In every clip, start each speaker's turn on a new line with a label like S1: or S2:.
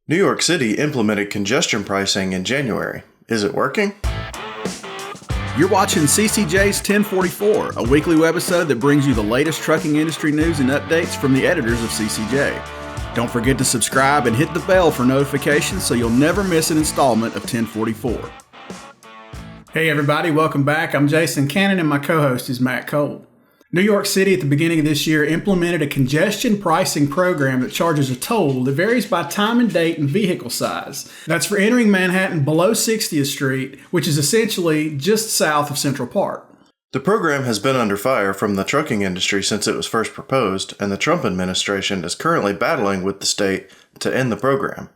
S1: New York City implemented congestion pricing in January. Is it working?
S2: You're watching CCJ's 1044, a weekly webisode that brings you the latest trucking industry news and updates from the editors of CCJ. Don't forget to subscribe and hit the bell for notifications so you'll never miss an installment of 1044.
S3: Hey everybody, welcome back. I'm Jason Cannon and my co-host is Matt Cole. New York City at the beginning of this year implemented a congestion pricing program that charges a toll that varies by time and date and vehicle size. That's for entering Manhattan below 60th Street, which is essentially just south of Central Park.
S1: The program has been under fire from the trucking industry since it was first proposed, and the Trump administration is currently battling with the state to end the program.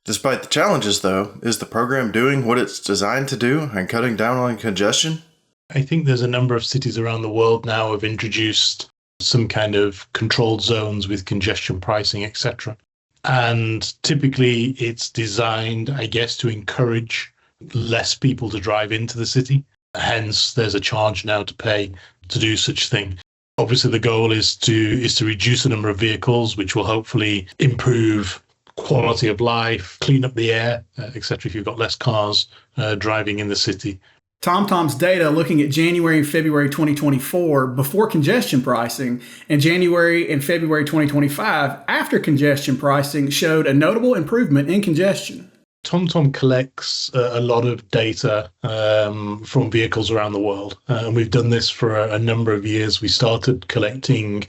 S1: Despite the challenges, though, is the program doing what it's designed to do and cutting down on congestion?
S4: I think there's a number of cities around the world now have introduced some kind of controlled zones with congestion pricing, etc. And typically it's designed, I guess, to encourage less people to drive into the city. Hence, there's a charge now to pay to do such thing. Obviously, the goal is to reduce the number of vehicles, which will hopefully improve quality of life, clean up the air, etc. if you've got less cars driving in the city.
S3: TomTom's data looking at January and February 2024 before congestion pricing and January and February 2025 after congestion pricing showed a notable improvement in congestion.
S4: TomTom collects a lot of data from vehicles around the world, and we've done this for a number of years. We started collecting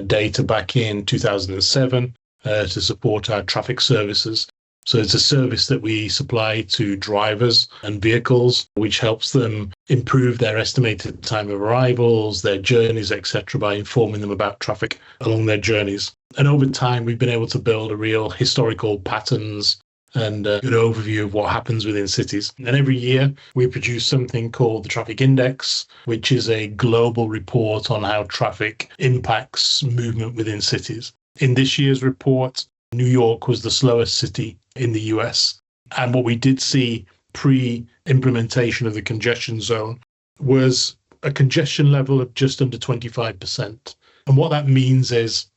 S4: data back in 2007 to support our traffic services. So it's a service that we supply to drivers and vehicles, which helps them improve their estimated time of arrivals, their journeys, etc., by informing them about traffic along their journeys. And over time, we've been able to build a real historical patterns and a good overview of what happens within cities. And every year, we produce something called the Traffic Index, which is a global report on how traffic impacts movement within cities. In this year's report, New York was the slowest city in the US. And what we did see pre-implementation of the congestion zone was a congestion level of just under 25%. And what that means is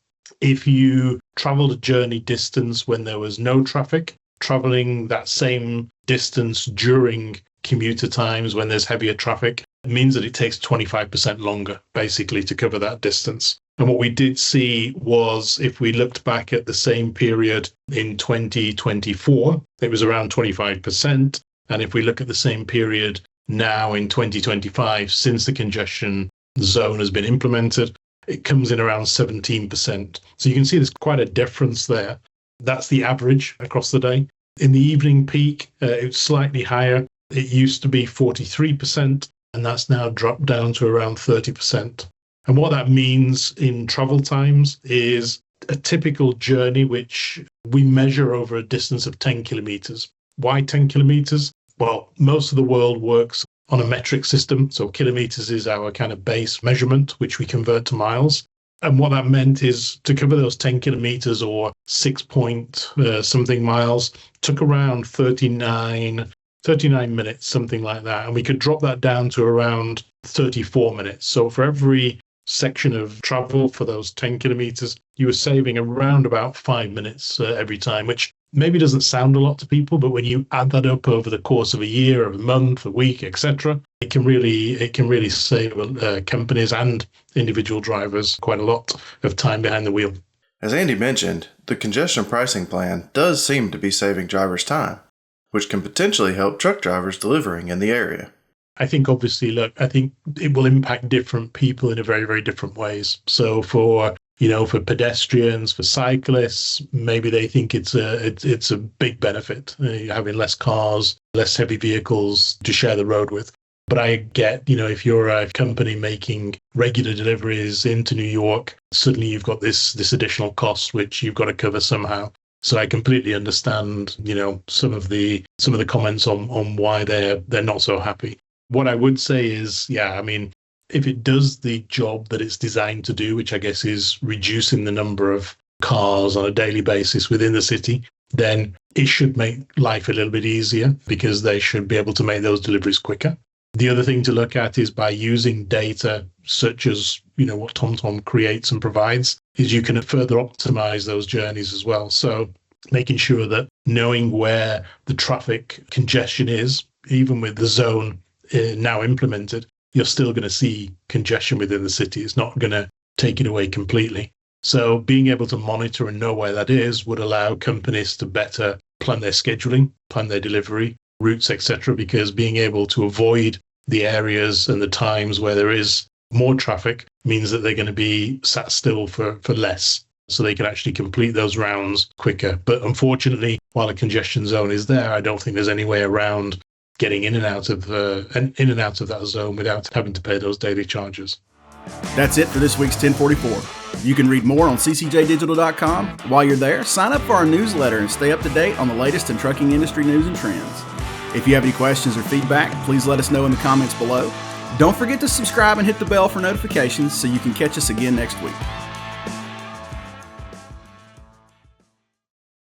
S4: if you traveled a journey distance when there was no traffic, traveling that same distance during commuter times when there's heavier traffic, it means that it takes 25% longer, basically, to cover that distance. And what we did see was if we looked back at the same period in 2024, it was around 25%. And if we look at the same period now in 2025, since the congestion zone has been implemented, it comes in around 17%. So you can see there's quite a difference there. That's the average across the day. In the evening peak, it's slightly higher. It used to be 43%, and that's now dropped down to around 30%. And what that means in travel times is a typical journey, which we measure over a distance of 10 kilometers. Why 10 kilometers? Well, most of the world works on a metric system. So kilometers is our kind of base measurement, which we convert to miles. And what that meant is to cover those 10 kilometers or 6 point something miles took around 39 minutes, something like that. And we could drop that down to around 34 minutes. So for every section of travel for those 10 kilometers, you were saving around about 5 minutes every time, which maybe doesn't sound a lot to people, but when you add that up over the course of a year, of a month, a week, etc., it can really save companies and individual drivers quite a lot of time behind the wheel.
S1: As Andy mentioned, the congestion pricing plan does seem to be saving drivers time, which can potentially help truck drivers delivering in the area.
S4: I think obviously, I think it will impact different people in a very, very different ways. So for pedestrians, for cyclists, maybe they think it's a big benefit, having less cars, less heavy vehicles to share the road with. But I get, if you're a company making regular deliveries into New York, suddenly you've got this additional cost, which you've got to cover somehow. So I completely understand, some of the comments on why they're not so happy. What I would say is, if it does the job that it's designed to do, which I guess is reducing the number of cars on a daily basis within the city, then it should make life a little bit easier because they should be able to make those deliveries quicker. The other thing to look at is by using data such as, what TomTom creates and provides, is you can further optimize those journeys as well. So making sure that knowing where the traffic congestion is, even with the zone now implemented, you're still going to see congestion within the city. It's not going to take it away completely. So being able to monitor and know where that is would allow companies to better plan their scheduling, plan their delivery, routes, etc., because being able to avoid the areas and the times where there is more traffic means that they're going to be sat still for less, so they can actually complete those rounds quicker. But unfortunately, while a congestion zone is there, I don't think there's any way around getting in and out of that zone without having to pay those daily charges.
S2: That's it for this week's 1044. You can read more on ccjdigital.com. While you're there, sign up for our newsletter and stay up to date on the latest in trucking industry news and trends. If you have any questions or feedback, please let us know in the comments below. Don't forget to subscribe and hit the bell for notifications so you can catch us again next week.